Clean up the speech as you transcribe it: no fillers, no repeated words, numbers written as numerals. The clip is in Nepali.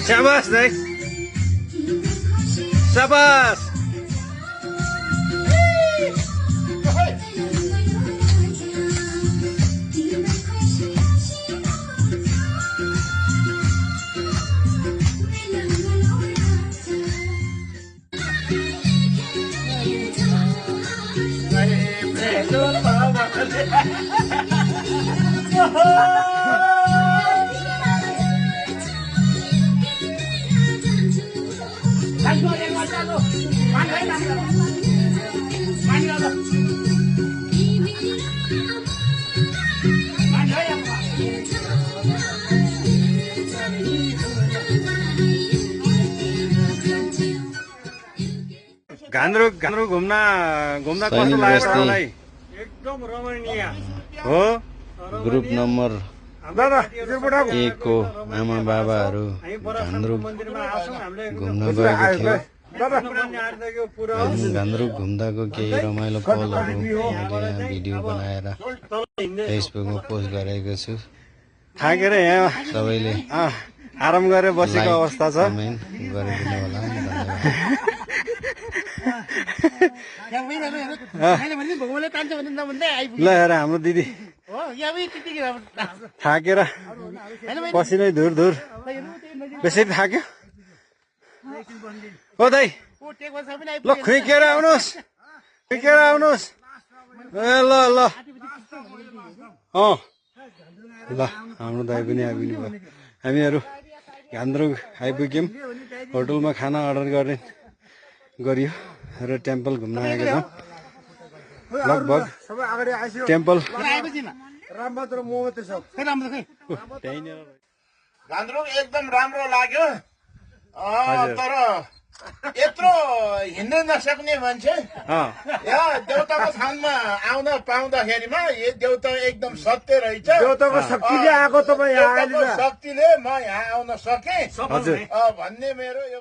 शाबास दाइ शाबास घान्द्रुक घुम्दा कस्तो लाग्यो तपाईँलाई? एकदम रमणीय हो। ग्रुप नम्बर 1 को आमा बाबाहरू घान्द्रुक घुम्न गएको थियो। घान्द्रुक घुम्दाको केही रमाइलो पलहरू मैले यहाँ भिडियो बनाएर फेसबुकमा पोस्ट गरेको छु। थाकेर यहाँ सबैले आराम गरेर बसेको अवस्था छ। कमेन्ट गरिदिनु होला। ल हेर हाम्रो दिदी थाकेर पसिनै धुर बेसरी थाक्यो। ओ दाइ ल खुइकेर आउनुहोस् ए ल ल ल हाम्रो दाइ पनि आइपुग्नु भयो। हामीहरू घान्द्रुक आइपुग्यौँ। होटलमा खाना अर्डर गरियो र टेम्पल घुम्न आएको छौँ। लगभग टेम्पल घान्द्रुक एकदम राम्रो लाग्यो। तर यत्रो हिँड्न नसक्ने मान्छे यहाँ देउताको थानमा आउन पाउँदाखेरिमा यो देउता एकदम सत्य रहेछ। देउताको शक्तिले आएको तपाईँ यहाँ शक्तिले म यहाँ आउन सकेँ भन्ने मेरो यो